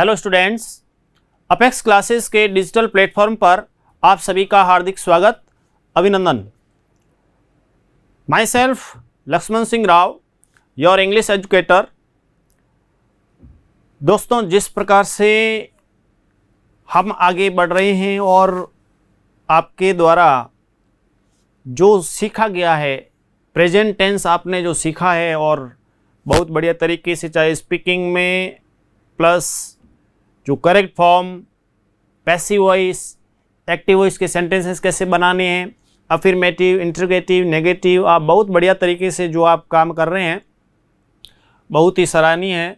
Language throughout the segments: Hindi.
हेलो स्टूडेंट्स, अपेक्स क्लासेस के डिजिटल प्लेटफॉर्म पर आप सभी का हार्दिक स्वागत, अभिनंदन। Myself Laxman Singh Rao, your English educator. दोस्तों, जिस प्रकार से हम आगे बढ़ रहे हैं और आपके द्वारा जो सीखा गया है, प्रेजेंट टेंस आपने जो सीखा है और बहुत बढ़िया तरीके से, चाहे स्पीकिंग में प्लस जो correct form, passive voice, active voice के सेंटेंसेस कैसे बनाने हैं, अफर्मेटिव, इंटरोगेटिव, नेगेटिव, आप बहुत बढ़िया तरीके से जो आप काम कर रहे हैं, बहुत ही सराहनीय है।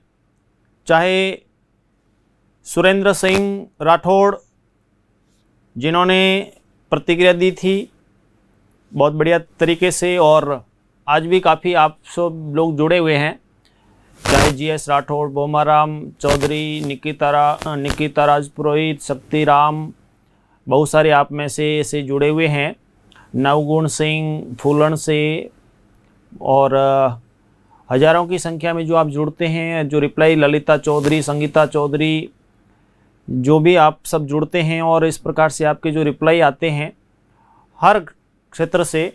चाहे सुरेंद्र सिंह राठौड़ जिन्होंने प्रतिक्रिया दी थी बहुत बढ़िया तरीके से, और आज भी काफ़ी आप सब लोग जुड़े हुए हैं, चाहे जीएस राठौड़, बोमाराम चौधरी, निकिता राजपुरोहित, शक्तिराम, बहुत सारे आप में से जुड़े हुए हैं, नवगुण सिंह, फूलन से, और हज़ारों की संख्या में जो आप जुड़ते हैं, जो रिप्लाई, ललिता चौधरी, संगीता चौधरी, जो भी आप सब जुड़ते हैं और इस प्रकार से आपके जो रिप्लाई आते हैं, हर क्षेत्र से,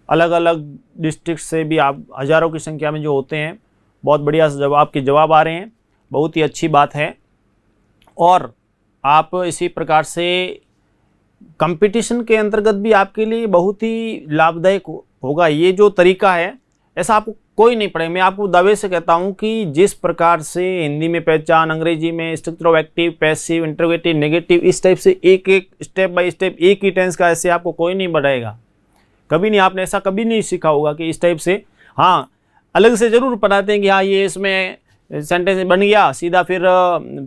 अलग अलग डिस्ट्रिक्ट से भी आप हज़ारों की संख्या में जो होते हैं, बहुत बढ़िया जवाब आ रहे हैं, बहुत ही अच्छी बात है। और आप इसी प्रकार से कंपटीशन के अंतर्गत भी आपके लिए बहुत ही लाभदायक होगा। ये जो तरीका है, ऐसा आपको कोई नहीं पड़ेगा। मैं आपको दावे से कहता हूँ कि जिस प्रकार से हिंदी में पहचान, अंग्रेजी में structure of active, passive, interrogative, negative, इस टाइप से एक एक स्टेप बाय स्टेप एक ही टेंस का, ऐसे आपको कोई नहीं बढ़ाएगा। कभी नहीं, आपने ऐसा कभी नहीं सीखा होगा कि इस टाइप से। हाँ, अलग से ज़रूर पढ़ाते हैं कि हाँ ये इसमें सेंटेंस बन गया सीधा, फिर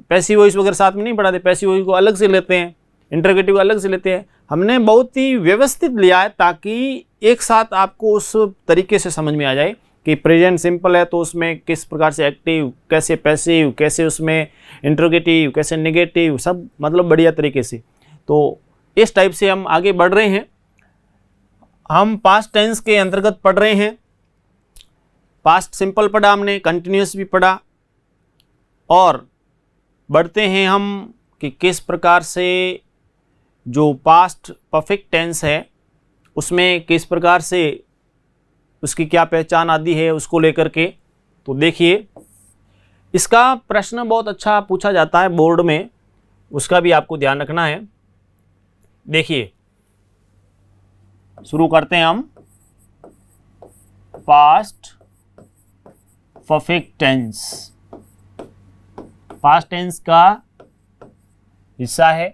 पैसिव वॉइस वगैरह साथ में नहीं पढ़ाते, पैसिव वॉइस को अलग से लेते हैं, इंटरोगेटिव को अलग से लेते हैं। हमने बहुत ही व्यवस्थित लिया है ताकि एक साथ आपको उस तरीके से समझ में आ जाए कि प्रेजेंट सिंपल है तो उसमें किस प्रकार से एक्टिव, कैसे पैसिव, कैसे उसमें इंटरोगेटिव, कैसे नेगेटिव, सब मतलब बढ़िया तरीके से। तो इस टाइप से हम आगे बढ़ रहे हैं। हम पास्ट टेंस के अंतर्गत पढ़ रहे हैं। पास्ट सिंपल पढ़ा हमने, कंटिन्यूस भी पढ़ा, और बढ़ते हैं हम कि किस प्रकार से जो पास्ट परफेक्ट टेंस है उसमें किस प्रकार से उसकी क्या पहचान आदि है, उसको लेकर के। तो देखिए, इसका प्रश्न बहुत अच्छा पूछा जाता है बोर्ड में, उसका भी आपको ध्यान रखना है। देखिए, शुरू करते हैं हम। Past perfect tense past tense का हिस्सा है,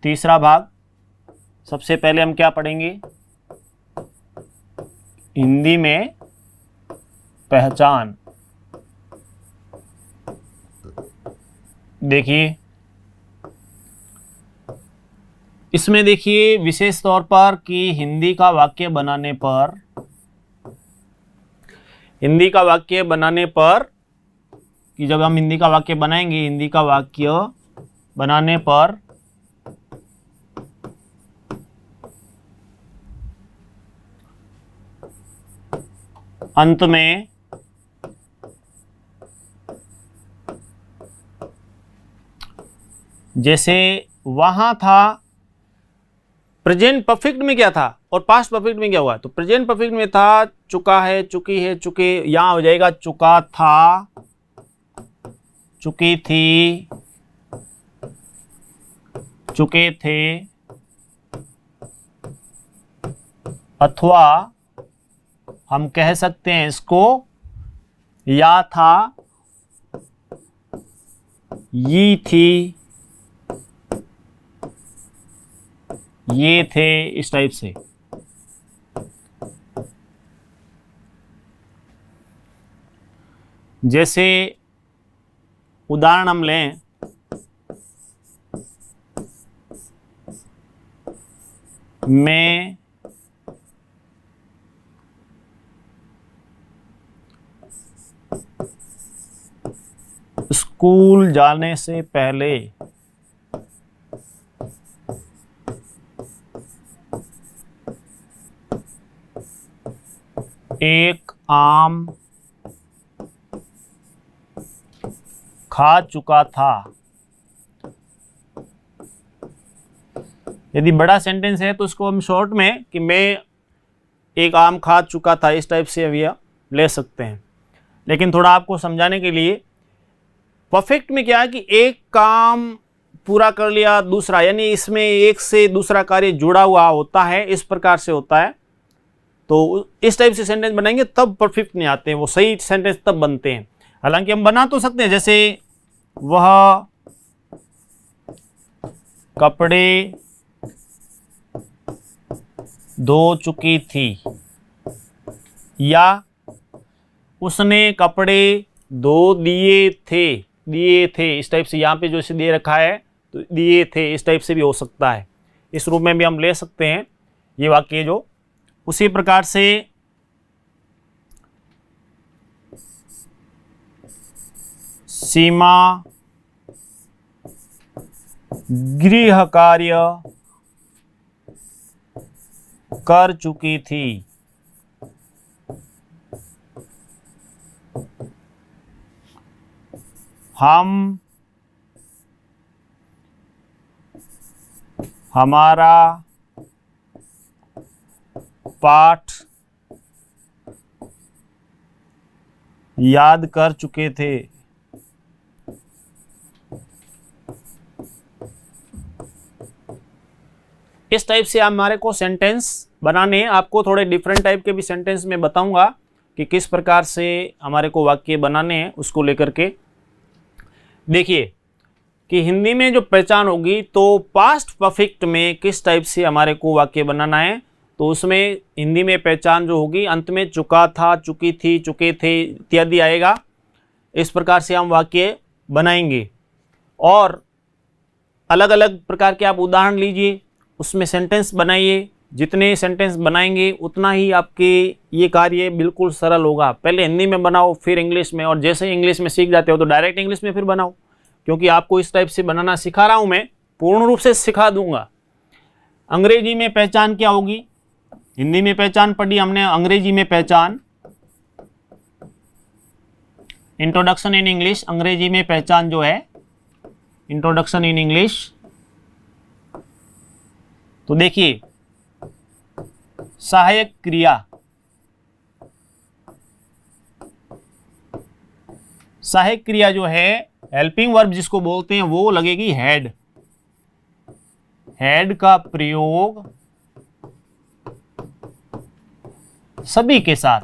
तीसरा भाग। सबसे पहले हम क्या पढ़ेंगे? हिंदी में पहचान। देखिए, इसमें देखिए विशेष तौर पर कि हिंदी का वाक्य बनाने पर कि जब हम हिंदी का वाक्य बनाएंगे, हिंदी का वाक्य बनाने पर अंत में जैसे वहां था, प्रेजेंट परफेक्ट में क्या था और पास्ट परफेक्ट में क्या हुआ। तो प्रेजेंट परफेक्ट में था चुका है, चुकी है, चुके, यहां हो जाएगा चुका था, चुकी थी, चुके थे, अथवा हम कह सकते हैं इसको या था, ये थी, ये थे, इस टाइप से। जैसे उदाहरण हम लें, मैं स्कूल जाने से पहले एक आम खा चुका था। यदि बड़ा सेंटेंस है तो उसको हम शॉर्ट में कि मैं एक आम खा चुका था, इस टाइप से अभी ले सकते हैं। लेकिन थोड़ा आपको समझाने के लिए, परफेक्ट में क्या है कि एक काम पूरा कर लिया दूसरा, यानी इसमें एक से दूसरा कार्य जुड़ा हुआ होता है, इस प्रकार से होता है। तो इस टाइप से सेंटेंस बनाएंगे तब परफेक्ट नहीं आते हैं, वो सही सेंटेंस तब बनते हैं। हालांकि हम बना तो सकते हैं, जैसे वह कपड़े धो चुकी थी, या उसने कपड़े धो दिए थे, इस टाइप से यहाँ पे जो इसे दे रखा है तो दिए थे, इस टाइप से भी हो सकता है। इस रूप में भी हम ले सकते हैं ये वाक्य जो। उसी प्रकार से सीमा गृह कार्य कर चुकी थी। हमारा पाठ याद कर चुके थे। इस टाइप से हमारे को सेंटेंस बनाने हैं। आपको थोड़े डिफरेंट टाइप के भी सेंटेंस में बताऊंगा कि किस प्रकार से हमारे को वाक्य बनाने हैं, उसको लेकर के देखिए कि हिंदी में जो पहचान होगी तो पास्ट परफेक्ट में किस टाइप से हमारे को वाक्य बनाना है। तो उसमें हिंदी में पहचान जो होगी अंत में चुका था, चुकी थी, चुके थे इत्यादि आएगा। इस प्रकार से हम वाक्य बनाएंगे। और अलग अलग प्रकार के आप उदाहरण लीजिए, उसमें सेंटेंस बनाइए। जितने सेंटेंस बनाएंगे उतना ही आपके ये कार्य बिल्कुल सरल होगा। पहले हिंदी में बनाओ, फिर इंग्लिश में, और जैसे इंग्लिश में सीख जाते हो तो डायरेक्ट इंग्लिश में फिर बनाओ, क्योंकि आपको इस टाइप से बनाना सिखा रहा हूं मैं, पूर्ण रूप से सिखा दूंगा। अंग्रेजी में पहचान क्या होगी? हिंदी में पहचान पढ़ी हमने, अंग्रेजी में पहचान, इंट्रोडक्शन इन इंग्लिश। अंग्रेजी में पहचान जो है इंट्रोडक्शन इन इंग्लिश। तो देखिए सहायक क्रिया, सहायक क्रिया जो है हेल्पिंग वर्ब जिसको बोलते हैं वो लगेगी हेड। हेड का प्रयोग सभी के साथ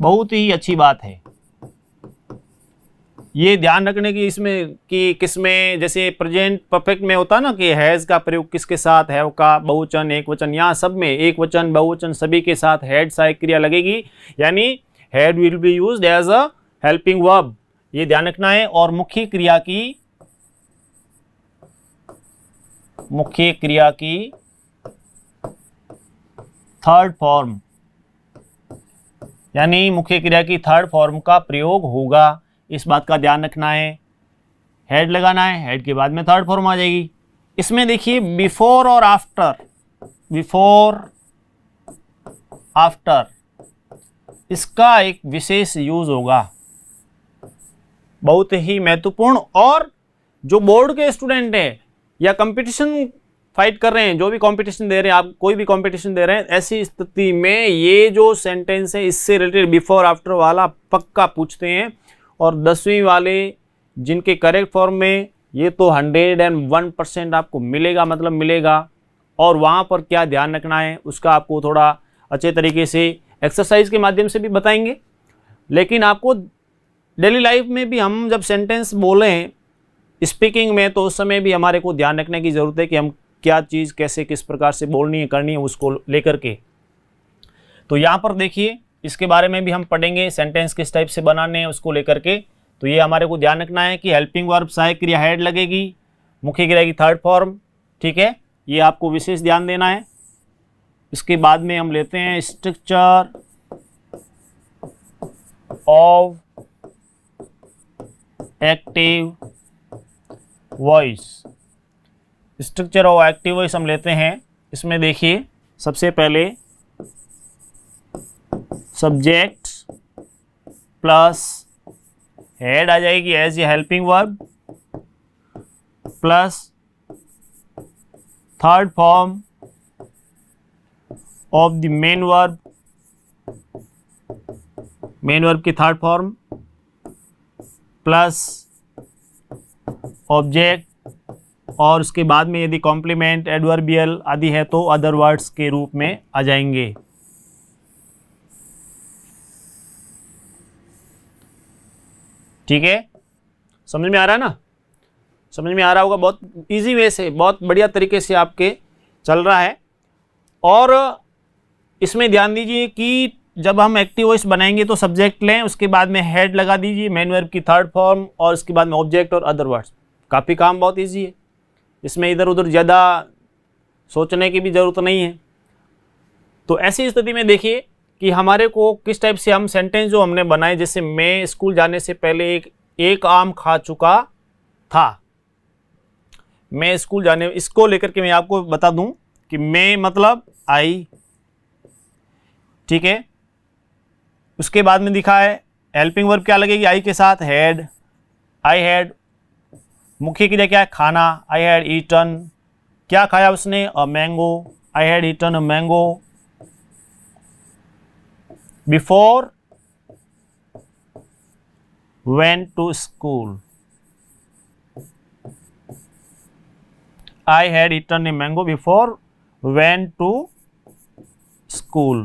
बहुत ही अच्छी बात है। ये ध्यान रखने की इसमें कि किसमें, जैसे प्रेजेंट परफेक्ट में होता ना कि हैज का प्रयोग किसके साथ, हैव का बहुवचन, एक वचन, यहाँ सब में एक वचन बहुवचन सभी के साथ हेड सहायक क्रिया लगेगी, यानी had will be used as a helping verb, ये ध्यान रखना है। और मुख्य क्रिया की थर्ड फॉर्म, यानी मुख्य क्रिया की थर्ड फॉर्म का प्रयोग होगा, इस बात का ध्यान रखना है। हेड लगाना है, हेड के बाद में थर्ड फॉर्म आ जाएगी। इसमें देखिए बिफोर और आफ्टर, बिफोर आफ्टर इसका एक विशेष यूज होगा, बहुत ही महत्वपूर्ण। और जो बोर्ड के स्टूडेंट हैं या कंपटीशन फाइट कर रहे हैं, जो भी कंपटीशन दे रहे हैं, आप कोई भी कंपटीशन दे रहे हैं, ऐसी स्थिति में ये जो सेंटेंस है इससे रिलेटेड बिफोर आफ्टर वाला पक्का पूछते हैं। और 10वीं वाले जिनके करेक्ट फॉर्म में ये तो 101% आपको मिलेगा, मतलब मिलेगा। और वहाँ पर क्या ध्यान रखना है उसका आपको थोड़ा अच्छे तरीके से एक्सरसाइज के माध्यम से भी बताएंगे। लेकिन आपको डेली लाइफ में भी हम जब सेंटेंस बोलें स्पीकिंग में, तो उस समय भी हमारे को ध्यान रखने की ज़रूरत है कि हम क्या चीज़ कैसे किस प्रकार से बोलनी है, करनी है, उसको लेकर के। तो यहाँ पर देखिए इसके बारे में भी हम पढ़ेंगे, सेंटेंस किस टाइप से बनाने हैं उसको लेकर के। तो ये हमारे को ध्यान रखना है कि हेल्पिंग वर्ब सहायक क्रिया हेड लगेगी, मुख्य क्रिया की थर्ड फॉर्म, ठीक है, ये आपको विशेष ध्यान देना है। इसके बाद में हम लेते हैं structure of active voice. Structure of active voice हम लेते हैं। इसमें देखिए सबसे पहले सब्जेक्ट प्लस हैड आ जाएगी as a helping verb plus third form of the main verb, main verb की थर्ड फॉर्म प्लस ऑब्जेक्ट, और उसके बाद में यदि कॉम्प्लीमेंट एडवर्बियल आदि है तो अदर वर्ड्स के रूप में आ जाएंगे। ठीक है, समझ में आ रहा है ना? समझ में आ रहा होगा, बहुत इजी वे से, बहुत बढ़िया तरीके से आपके चल रहा है। और इसमें ध्यान दीजिए कि जब हम एक्टिव वॉइस बनाएंगे तो सब्जेक्ट लें, उसके बाद में हेड लगा दीजिए, मेन वर्ब की थर्ड फॉर्म, और उसके बाद में ऑब्जेक्ट और अदर वर्ड्स। काफ़ी काम बहुत इजी है, इसमें इधर उधर ज़्यादा सोचने की भी ज़रूरत नहीं है। तो ऐसी स्थिति में देखिए कि हमारे को किस टाइप से हम सेंटेंस जो हमने बनाए, जैसे मैं स्कूल जाने से पहले एक आम खा चुका था। मैं स्कूल जाने, इसको लेकर के मैं आपको बता दूं कि मैं मतलब आई, ठीक है। उसके बाद में दिखा है हेल्पिंग वर्ब क्या लगेगी आई के साथ, हैड, आई हैड। मुख्य क्रिया क्या है, खाना, आई हैड ईटन। क्या खाया उसने, a mango, I had eaten a mango before went to school. I had eaten a mango before went to school.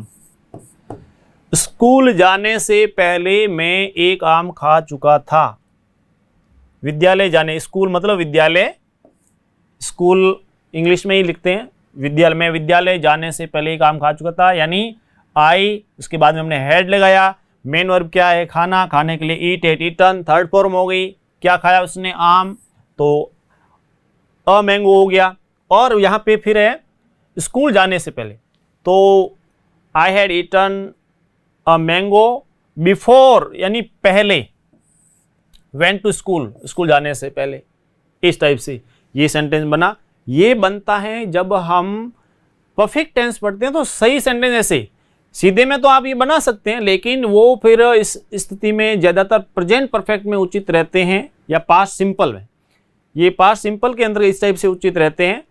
School जाने से पहले मैं एक आम खा चुका था। विद्यालय जाने, स्कूल मतलब विद्यालय, स्कूल इंग्लिश में ही लिखते हैं, विद्यालय में विद्यालय जाने से पहले एक आम खा चुका था, यानी आई, उसके बाद में हमने हैड लगाया। मेन वर्ब क्या है, खाना, खाने के लिए ईट, एट, ईटन। थर्ड फॉर्म हो गई, क्या खाया उसने, आम, तो अ मैंगो हो गया। और यहाँ पे फिर है स्कूल जाने से पहले, तो I had eaten a mango before, यानी पहले, वेंट टू स्कूल, स्कूल जाने से पहले। इस टाइप से ये सेंटेंस बना। ये बनता है जब हम परफेक्ट टेंस पढ़ते हैं, तो सही सेंटेंस ऐसे सीधे में तो आप ये बना सकते हैं, लेकिन वो फिर इस स्थिति में ज़्यादातर प्रेजेंट परफेक्ट में उचित रहते हैं या पास्ट सिंपल में। ये पास्ट सिंपल के अंदर इस टाइप से उचित रहते हैं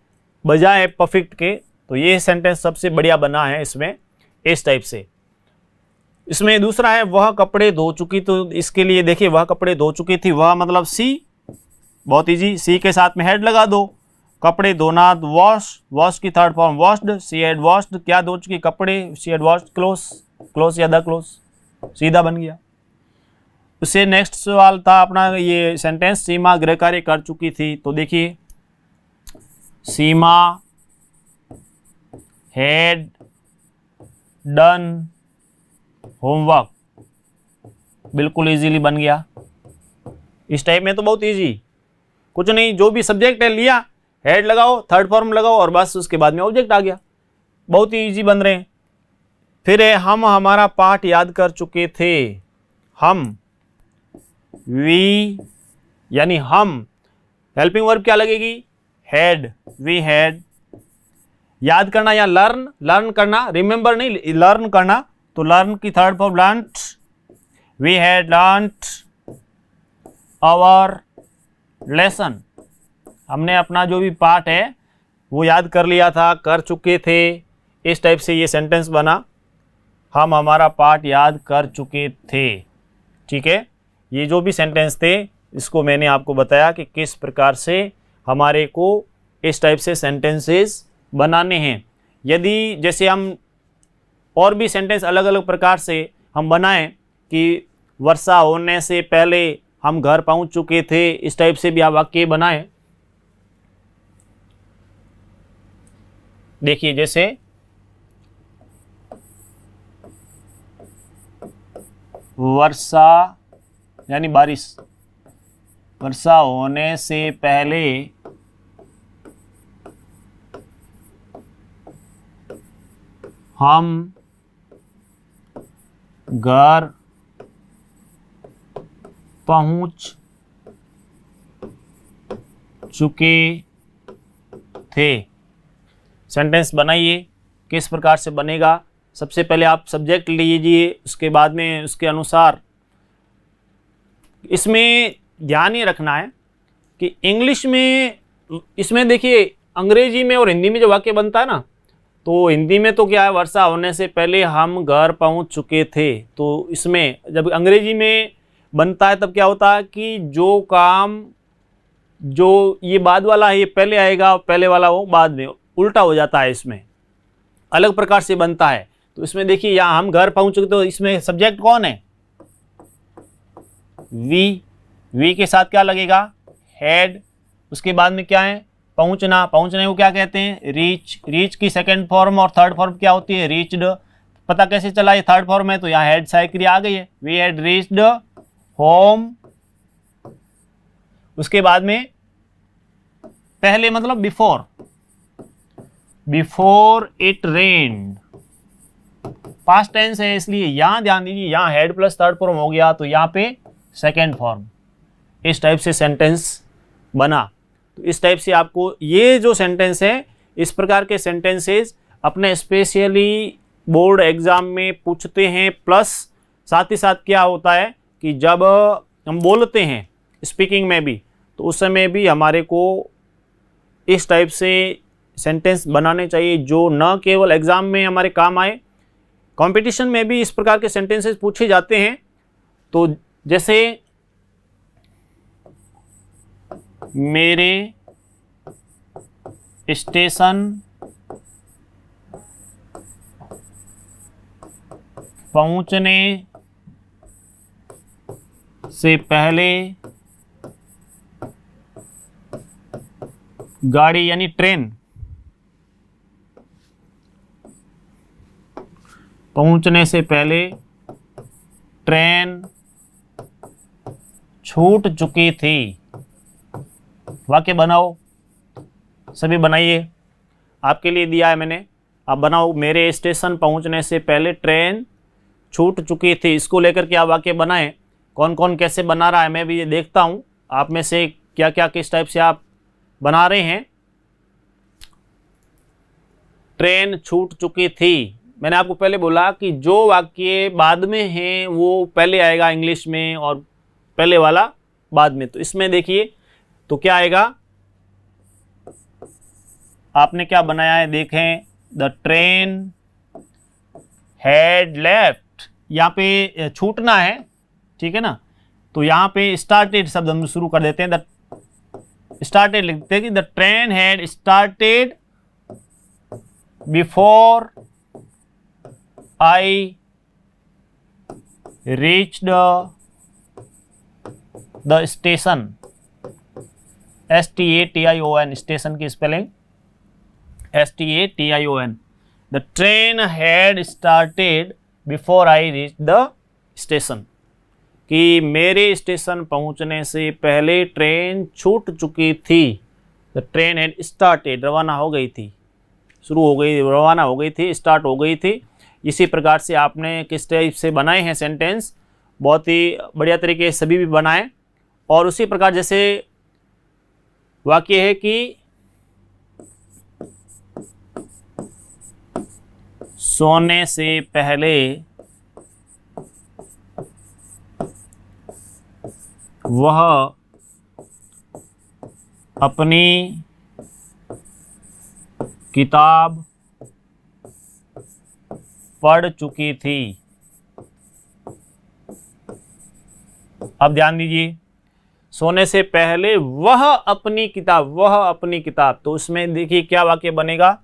बजाय परफेक्ट के। तो ये सेंटेंस सबसे बढ़िया बना है इसमें, इस टाइप से। इसमें दूसरा है वह कपड़े धो चुकी, तो इसके लिए देखिए वह कपड़े धो चुकी थी, वह मतलब सी, बहुत इजी, सी के साथ में हेड लगा दो। कपड़े धोना, वॉश, वॉश की third form washed, she had washed, क्या धो चुकी, कपड़े, she had washed clothes, clothes या द क्लोथ्स, सीधा बन गया। उससे नेक्स्ट सवाल था अपना ये सेंटेंस, सीमा गृह कार्य कर चुकी थी, तो देखिए सीमा हैड डन होमवर्क, बिल्कुल इजीली बन गया। इस टाइप में तो बहुत इजी, कुछ नहीं, जो भी सब्जेक्ट है लिया, हेड लगाओ, थर्ड फॉर्म लगाओ, और बस उसके बाद में ऑब्जेक्ट आ गया। बहुत ही इजी बन रहे हैं। फिर है हम हमारा पाठ याद कर चुके थे। हम, वी, यानी हम, हेल्पिंग वर्ब क्या लगेगी, हैड, वी हैड। याद करना या लर्न, लर्न करना, रिमेंबर नहीं, लर्न करना, तो लर्न की third form learned, we had learned our lesson. हमने अपना जो भी पाठ है वो याद कर लिया था, कर चुके थे। इस टाइप से ये सेंटेंस बना, हम हमारा पाठ याद कर चुके थे। ठीक है, ये जो भी सेंटेंस थे इसको मैंने आपको बताया कि किस प्रकार से हमारे को इस टाइप से सेंटेंसेस बनाने हैं। यदि जैसे हम और भी सेंटेंस अलग अलग प्रकार से हम बनाएं कि वर्षा होने से पहले हम घर पहुंच चुके थे, इस टाइप से भी आप वाक्य बनाएं। देखिए जैसे वर्षा यानी बारिश, वर्षा होने से पहले हम घर पहुंच चुके थे। सेंटेंस बनाइए, किस प्रकार से बनेगा। सबसे पहले आप सब्जेक्ट लीजिए, उसके बाद में उसके अनुसार इसमें ध्यान ये रखना है कि इंग्लिश में, इसमें देखिए अंग्रेजी में और हिंदी में जो वाक्य बनता है ना, तो हिंदी में तो क्या है, वर्षा होने से पहले हम घर पहुंच चुके थे। तो इसमें जब अंग्रेजी में बनता है तब क्या होता है कि जो काम, जो ये बाद वाला है ये पहले आएगा, पहले वाला वो बाद में, उल्टा हो जाता है, इसमें अलग प्रकार से बनता है। तो इसमें देखिए यहाँ हम घर पहुंच चुके, तो इसमें सब्जेक्ट कौन है, वी। वी के साथ क्या लगेगा, हेड। उसके बाद में क्या है, पहुंचना। पहुंचने को क्या कहते हैं, रीच। रीच की सेकंड फॉर्म और थर्ड फॉर्म क्या होती है, रीच्ड। पता कैसे चला ये थर्ड फॉर्म है, तो यहाँ हेड से क्रिया आ गई है, वी हैड रीच्ड होम। उसके बाद में पहले मतलब before, before it rained, past tense है इसलिए यहां ध्यान दीजिए, यहां हेड प्लस थर्ड फॉर्म हो गया तो यहां पे सेकेंड फॉर्म। इस टाइप से सेंटेंस बना। तो इस टाइप से आपको ये जो सेंटेंस है, इस प्रकार के सेंटेंसेस अपने स्पेशली बोर्ड एग्जाम में पूछते हैं। प्लस साथ ही साथ क्या होता है कि जब हम बोलते हैं स्पीकिंग में भी, तो उस समय भी हमारे को इस टाइप से सेंटेंस बनाने चाहिए जो न केवल एग्जाम में हमारे काम आए, कंपटीशन में भी इस प्रकार के सेंटेंसेस पूछे जाते हैं। तो जैसे मेरे स्टेशन पहुंचने से पहले गाड़ी यानी ट्रेन, पहुंचने से पहले ट्रेन छूट चुकी थी। वाक्य बनाओ, सभी बनाइए, आपके लिए दिया है मैंने, आप बनाओ। मेरे स्टेशन पहुंचने से पहले ट्रेन छूट चुकी थी, इसको लेकर के आप वाक्य बनाएं। कौन कौन कैसे बना रहा है मैं भी ये देखता हूं, आप में से क्या क्या किस टाइप से आप बना रहे हैं। ट्रेन छूट चुकी थी, मैंने आपको पहले बोला कि जो वाक्य बाद में है वो पहले आएगा इंग्लिश में और पहले वाला बाद में। तो इसमें देखिए तो क्या आएगा, आपने क्या बनाया है देखें, द ट्रेन हैड लेफ्ट, यहाँ पे छूटना है, ठीक है ना। तो यहाँ पे स्टार्टेड शब्द हम शुरू कर देते हैं, द स्टार्टेड लिखते हैं कि the train had started before I reached the station. STATION, station की spelling STATION। The train had started before I reach the station, कि मेरे स्टेशन पहुंचने से पहले ट्रेन छूट चुकी थी। द ट्रेन हैड स्टार्टेड, रवाना हो गई थी, शुरू हो गई, रवाना हो गई थी, स्टार्ट हो गई थी। इसी प्रकार से आपने किस टाइप से बनाए हैं सेंटेंस, बहुत ही बढ़िया तरीके से सभी भी बनाएं। और उसी प्रकार जैसे वाक्य है कि सोने से पहले वह अपनी किताब पढ़ चुकी थी। अब ध्यान दीजिए, सोने से पहले वह अपनी किताब, वह अपनी किताब, तो उसमें देखिए क्या वाक्य बनेगा,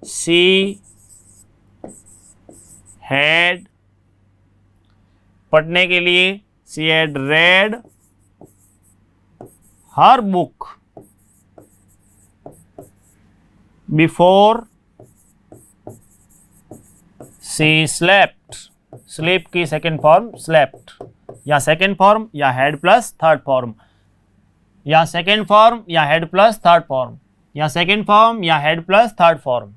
शी हैड, पढ़ने के लिए she had read her book before she slept. Sleep की सेकेंड फॉर्म स्लेप्ट, या सेकेंड फॉर्म या हेड प्लस थर्ड फॉर्म, या सेकेंड फॉर्म या हेड प्लस थर्ड फॉर्म, या सेकेंड फॉर्म या head plus third form.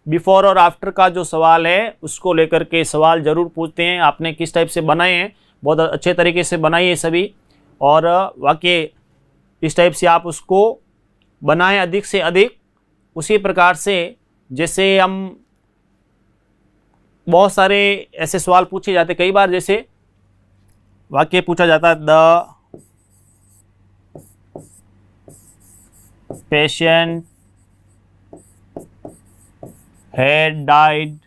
Before और आफ्टर का जो सवाल है उसको लेकर के सवाल जरूर पूछते हैं, आपने किस टाइप से बनाए हैं, बहुत अच्छे तरीके से बनाइए सभी। और वाक्य इस टाइप से आप उसको बनाएं अधिक से अधिक। उसी प्रकार से जैसे हम बहुत सारे ऐसे सवाल पूछे जाते, कई बार जैसे वाक्य पूछा जाता है, the patient had died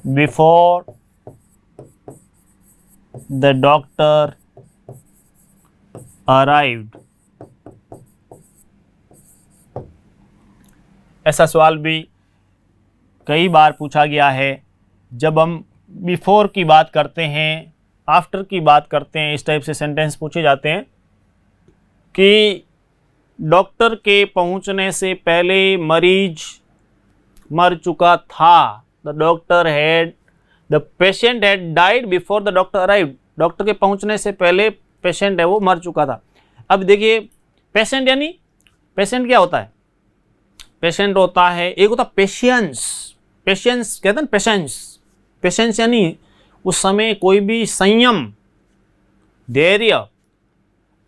before the doctor arrived. ऐसा सवाल भी कई बार पूछा गया है। जब हम बिफोर की बात करते हैं, आफ्टर की बात करते हैं, इस टाइप से सेंटेंस पूछे जाते हैं कि डॉक्टर के पहुंचने से पहले मरीज मर चुका था। The patient had died before the doctor arrived. Doctor के पहुंचने से पहले पेशेंट है वो मर चुका था। अब देखिए पेशेंट यानी पेशेंट क्या होता है? पेशेंट होता है, एक होता पेशेंस। पेशेंस कहते हैं पेशेंस। पेशेंस यानी उस समय कोई भी संयम, धैर्य।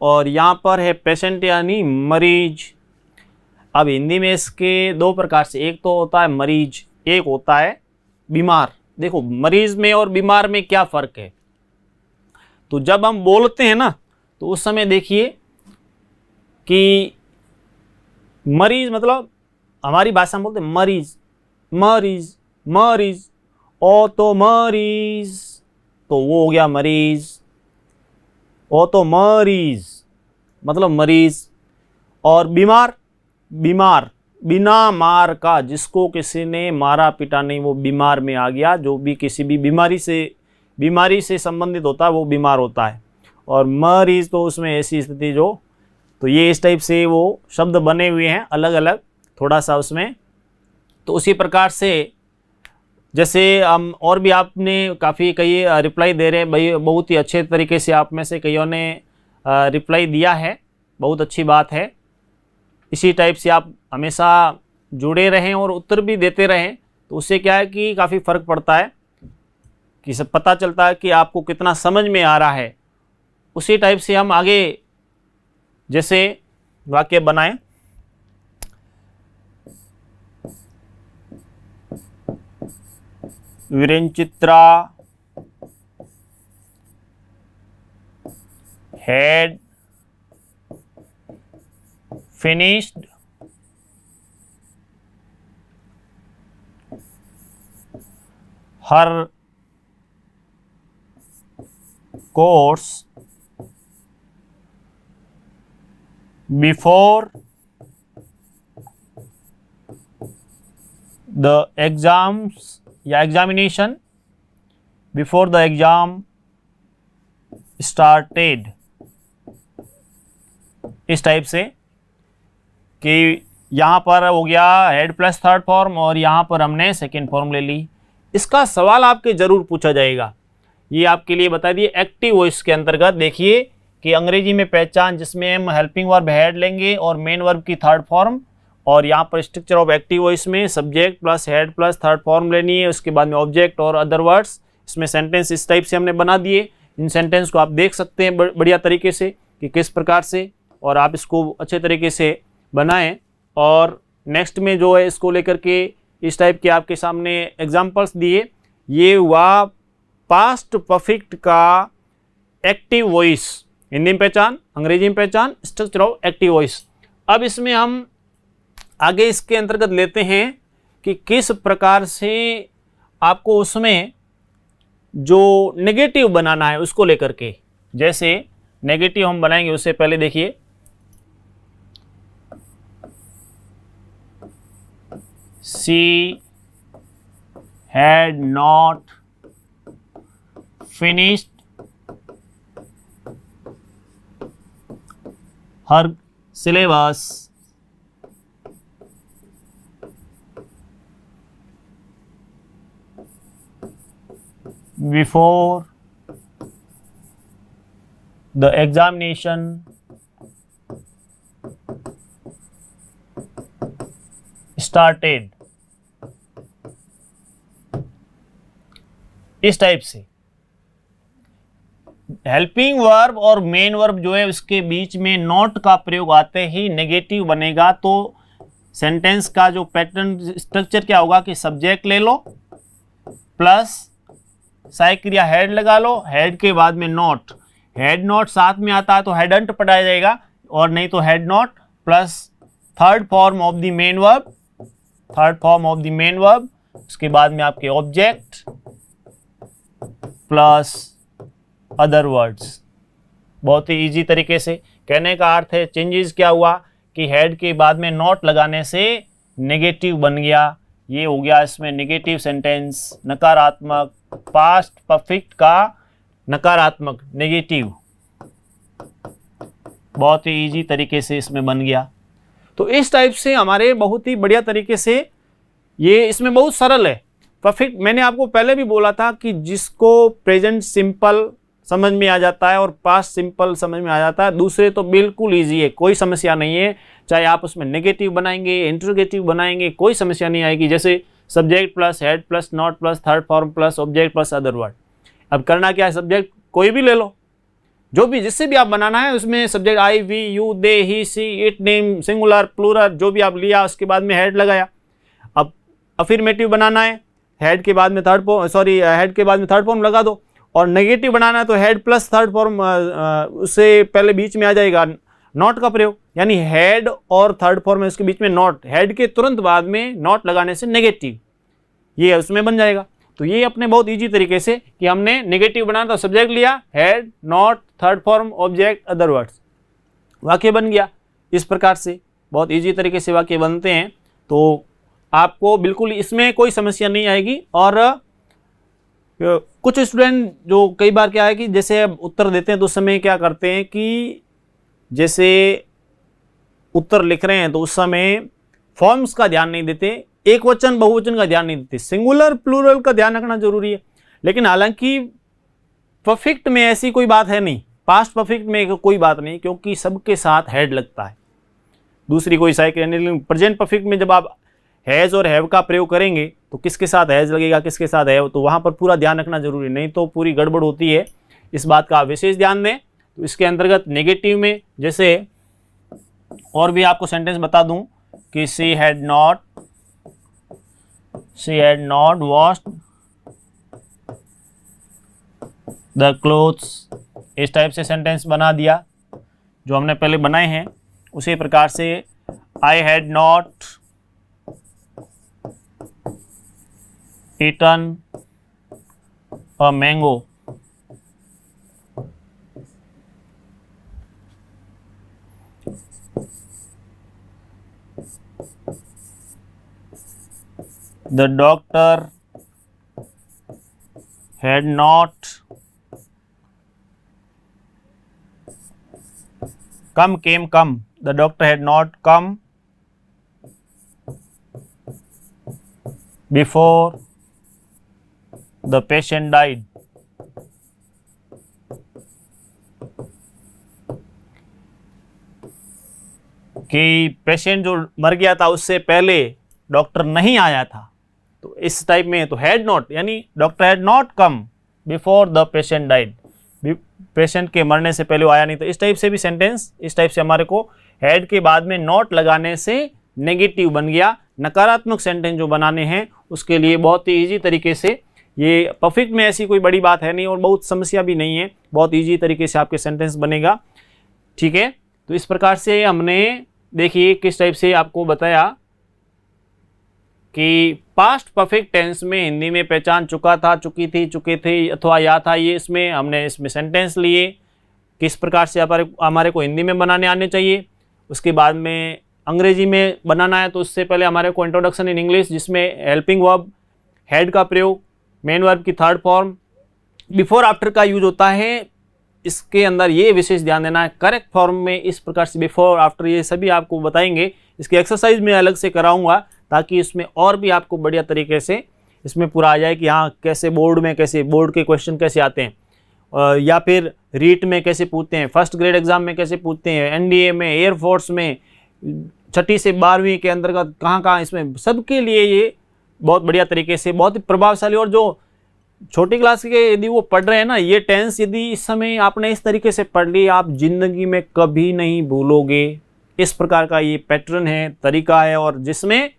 और यहाँ पर है पेशेंट यानी मरीज। अब हिंदी में इसके दो प्रकार से, एक तो होता है मरीज, एक होता है बीमार। देखो मरीज में और बीमार में क्या फ़र्क है? तो जब हम बोलते हैं ना तो उस समय देखिए कि मरीज मतलब हमारी भाषा में बोलते हैं मरीज, मरीज, मरीज। ओ तो मरीज, तो वो हो गया मरीज। ओ तो मरीज मतलब मरीज। और बीमार, बीमार बिना मार का, जिसको किसी ने मारा पीटा नहीं वो बीमार में आ गया। जो भी किसी भी बीमारी से संबंधित होता है वो बीमार होता है। और मरीज तो उसमें ऐसी स्थिति जो, तो ये इस टाइप से वो शब्द बने हुए हैं अलग अलग थोड़ा सा उसमें। तो उसी प्रकार से जैसे हम और भी आपने काफ़ी कई रिप्लाई दे रहे हैं भाई, बहुत ही अच्छे तरीके से आप में से कईयों ने रिप्लाई दिया है, बहुत अच्छी बात है। इसी टाइप से आप हमेशा जुड़े रहें और उत्तर भी देते रहें, तो उससे क्या है कि काफ़ी फ़र्क पड़ता है, कि सब पता चलता है कि आपको कितना समझ में आ रहा है। उसी टाइप से हम आगे जैसे वाक्य बनाएं। वीरेंचित्रा had finished her course before the exams या examination, before the exam started. इस टाइप से कि यहाँ पर हो गया हेड प्लस थर्ड फॉर्म और यहाँ पर हमने सेकेंड फॉर्म ले ली। इसका सवाल आपके जरूर पूछा जाएगा, ये आपके लिए बता दिए। एक्टिव वॉइस के अंतर्गत देखिए कि अंग्रेजी में पहचान, जिसमें हम हेल्पिंग वर्ब हेड लेंगे और मेन वर्ब की थर्ड फॉर्म, और यहाँ पर स्ट्रक्चर ऑफ एक्टिव वॉइस में subject plus head plus third form लेनी है, उसके बाद में ऑब्जेक्ट और अदर वर्ड्स। इसमें सेंटेंस इस टाइप से हमने बना दिए। इन सेंटेंस को आप देख सकते हैं बढ़िया तरीके से कि किस प्रकार से, और आप इसको अच्छे तरीके से बनाएं। और नेक्स्ट में जो है इसको लेकर के इस टाइप के आपके सामने एग्जाम्पल्स दिए। ये हुआ पास्ट परफेक्ट का एक्टिव वॉइस, हिंदी में पहचान, अंग्रेजी में पहचान, स्ट्रक्चर ऑफ एक्टिव वॉइस। अब इसमें हम आगे इसके अंतर्गत लेते हैं कि किस प्रकार से आपको उसमें जो नेगेटिव बनाना है उसको लेकर के। जैसे नेगेटिव हम बनाएंगे उससे पहले देखिए she had not finished her syllabus before the examination started। इस टाइप से हेल्पिंग वर्ब और मेन वर्ब जो है उसके बीच में नॉट का प्रयोग आते ही नेगेटिव बनेगा। तो सेंटेंस का जो पैटर्न स्ट्रक्चर क्या होगा कि सब्जेक्ट ले लो प्लस सहायक क्रिया हेड लगा लो, हेड के बाद में नॉट, हेड नॉट साथ में आता है तो हेडंट पढ़ाया जाएगा। और नहीं तो had not plus third form of the main verb, third form of the main verb, उसके बाद में आपके ऑब्जेक्ट प्लस अदर वर्ड्स। बहुत ही इजी तरीके से कहने का अर्थ है, चेंजेस क्या हुआ कि हेड के बाद में नॉट लगाने से नेगेटिव बन गया। ये हो गया इसमें नेगेटिव सेंटेंस, नकारात्मक, पास्ट परफेक्ट का नकारात्मक नेगेटिव। बहुत ही इजी तरीके से इसमें बन गया। तो इस टाइप से हमारे बहुत ही बढ़िया तरीके से ये इसमें बहुत सरल है परफेक्ट। मैंने आपको पहले भी बोला था कि जिसको प्रेजेंट सिंपल समझ में आ जाता है और पास्ट सिंपल समझ में आ जाता है, दूसरे तो बिल्कुल इजी है, कोई समस्या नहीं है। चाहे आप उसमें नेगेटिव बनाएंगे, इंटरोगेटिव बनाएंगे, कोई समस्या नहीं आएगी। जैसे subject plus head plus not plus third form plus object plus other word. अब करना क्या है, सब्जेक्ट कोई भी ले लो, जो भी जिससे भी आप बनाना है उसमें subject I we you they he she it name singular plural जो भी आप लिया, उसके बाद में हेड लगाया। अब अफर्मेटिव बनाना है, हेड के बाद में हेड के बाद में थर्ड फॉर्म लगा दो। और नेगेटिव बनाना है तो हेड प्लस थर्ड फॉर्म उससे पहले बीच में आ जाएगा नॉट का प्रयोग, यानी हेड और थर्ड फॉर्म है उसके बीच में नॉट, हेड के तुरंत बाद में नॉट लगाने से नेगेटिव, ये उसमें बन जाएगा। तो ये अपने बहुत इजी तरीके से कि हमने नेगेटिव बनाना तो सब्जेक्ट लिया, head not third form object other words, वाक्य बन गया। इस प्रकार से बहुत इजी तरीके से वाक्य बनते हैं। तो आपको बिल्कुल इसमें कोई समस्या नहीं आएगी। और कुछ स्टूडेंट जो कई बार क्या है कि जैसे अब उत्तर देते हैं तो उस समय क्या करते हैं कि जैसे उत्तर लिख रहे हैं तो उस समय फॉर्म्स का ध्यान नहीं देते, एक वचन बहुवचन का ध्यान नहीं देते, सिंगुलर प्लूरल का ध्यान रखना जरूरी है। लेकिन हालांकि परफेक्ट में ऐसी कोई बात है नहीं, पास्ट परफेक्ट में कोई बात नहीं, क्योंकि सबके साथ हेड लगता है। दूसरी कोई साइकिल प्रेजेंट परफेक्ट में जब आप हैज़ और हैव का प्रयोग करेंगे तो किसके साथ हैज़ लगेगा, किसके साथ हैव, तो वहाँ पर पूरा ध्यान रखना जरूरी, नहीं तो पूरी गड़बड़ होती है। इस बात का विशेष ध्यान दें। तो इसके अंतर्गत नेगेटिव में जैसे और भी आपको सेंटेंस बता दूं कि she had not washed the clothes, इस टाइप से सेंटेंस बना दिया जो हमने पहले बनाए हैं। उसी प्रकार से I had not eaten a mango, the doctor had not come, the doctor had not come before the patient died. कि पेशेंट जो मर गया था उससे पहले डॉक्टर नहीं आया था। तो इस टाइप में तो हैड नॉट यानी doctor had not come before the patient died, patient के मरने से पहले वो आया नहीं। तो इस टाइप से भी सेंटेंस, इस टाइप से हमारे को हैड के बाद में नॉट लगाने से नेगेटिव बन गया। नकारात्मक सेंटेंस जो बनाने हैं उसके लिए बहुत ही ईजी तरीके से, ये परफेक्ट में ऐसी कोई बड़ी बात है नहीं और बहुत समस्या भी नहीं है, बहुत ईजी तरीके से आपके सेंटेंस बनेगा। ठीक है, तो इस प्रकार से हमने देखिए किस टाइप से आपको बताया कि पास्ट परफेक्ट टेंस में हिंदी में पहचान चुका था, चुकी थी, चुके थे अथवा या था, ये इसमें हमने इसमें सेंटेंस लिए किस प्रकार से हमारे को हिंदी में बनाने आने चाहिए। उसके बाद में अंग्रेजी में बनाना है तो उससे पहले हमारे को इंट्रोडक्शन इन इंग्लिश, जिसमें हेल्पिंग वर्ब, हेड का प्रयोग, मेन वर्ब की थर्ड फॉर्म, बिफोर आफ्टर का यूज होता है। इसके अंदर ये विशेष ध्यान देना है, करेक्ट फॉर्म में इस प्रकार से बिफोर आफ्टर ये सभी आपको बताएंगे। इसकी एक्सरसाइज में अलग से कराऊंगा ताकि इसमें और भी आपको बढ़िया तरीके से इसमें पूरा आ जाए कि हाँ कैसे बोर्ड में, कैसे बोर्ड के क्वेश्चन कैसे आते हैं या फिर रीट में कैसे पूछते हैं, फर्स्ट ग्रेड एग्जाम में कैसे पूछते हैं, एनडीए में, एयरफोर्स में, 6ठी से 12वीं के अंतर्गत कहाँ, इसमें सबके लिए ये बहुत बढ़िया तरीके से, बहुत ही प्रभावशाली। और जो छोटी क्लास के यदि वो पढ़ रहे हैं ना, ये टेंस यदि इस समय आपने इस तरीके से पढ़ ली, आप जिंदगी में कभी नहीं भूलोगे। इस प्रकार का ये पैटर्न है, तरीका है, और जिसमें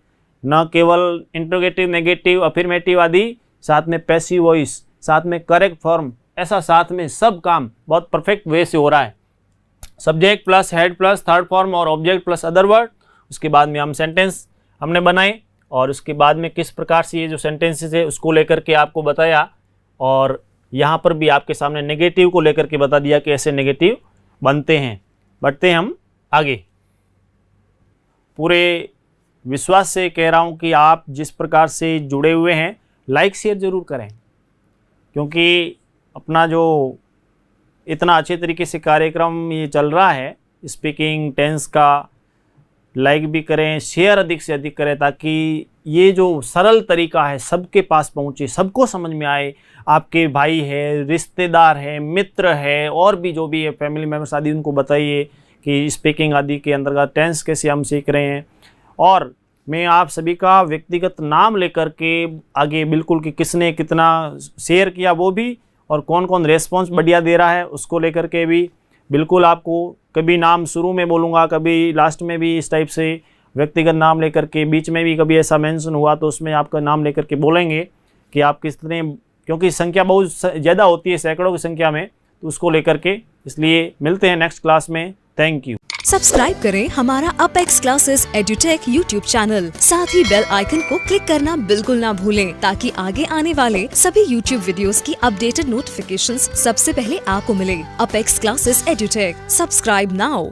न केवल इंट्रोगेटिव, नेगेटिव, अफर्मेटिव आदि, साथ में पैसिव वॉइस, साथ में करेक्ट फॉर्म, ऐसा साथ में सब काम बहुत परफेक्ट वे से हो रहा है। Subject plus head plus third form और ऑब्जेक्ट प्लस अदर वर्ड। उसके बाद में हम सेंटेंस हमने बनाए और उसके बाद में किस प्रकार से ये जो सेंटेंसेस है उसको लेकर के आपको बताया, और यहाँ पर भी आपके सामने नेगेटिव को लेकर के बता दिया कि ऐसे नेगेटिव बनते हैं। बढ़ते हैं हम आगे। पूरे विश्वास से कह रहा हूँ कि आप जिस प्रकार से जुड़े हुए हैं लाइक शेयर ज़रूर करें, क्योंकि अपना जो इतना अच्छे तरीके से कार्यक्रम ये चल रहा है स्पीकिंग टेंस का, लाइक भी करें, शेयर अधिक से अधिक करें, ताकि ये जो सरल तरीका है सबके पास पहुँचे, सबको समझ में आए। आपके भाई है, रिश्तेदार है, मित्र है, और भी जो भी है फैमिली मेम्बर्स आदि, उनको बताइए कि स्पीकिंग आदि के अंतर्गत टेंस कैसे हम सीख रहे हैं। और मैं आप सभी का व्यक्तिगत नाम लेकर के आगे बिल्कुल कि किसने कितना शेयर किया वो भी, और कौन कौन रेस्पॉन्स बढ़िया दे रहा है उसको लेकर के भी बिल्कुल आपको कभी नाम शुरू में बोलूँगा, कभी लास्ट में भी इस टाइप से व्यक्तिगत नाम लेकर के, बीच में भी कभी ऐसा मेंशन हुआ तो उसमें आपका नाम लेकर के बोलेंगे कि आप कितने, क्योंकि संख्या बहुत ज़्यादा होती है सैकड़ों की संख्या में, तो उसको लेकर के। इसलिए मिलते हैं नेक्स्ट क्लास में। Thank you. सब्सक्राइब करें हमारा apex classes edutech YouTube channel, साथ ही बेल आइकन को क्लिक करना बिल्कुल ना भूलें, ताकि आगे आने वाले सभी यूट्यूब वीडियोस की अपडेटेड नोटिफिकेशंस सबसे पहले आपको मिले। Apex classes edutech, subscribe now.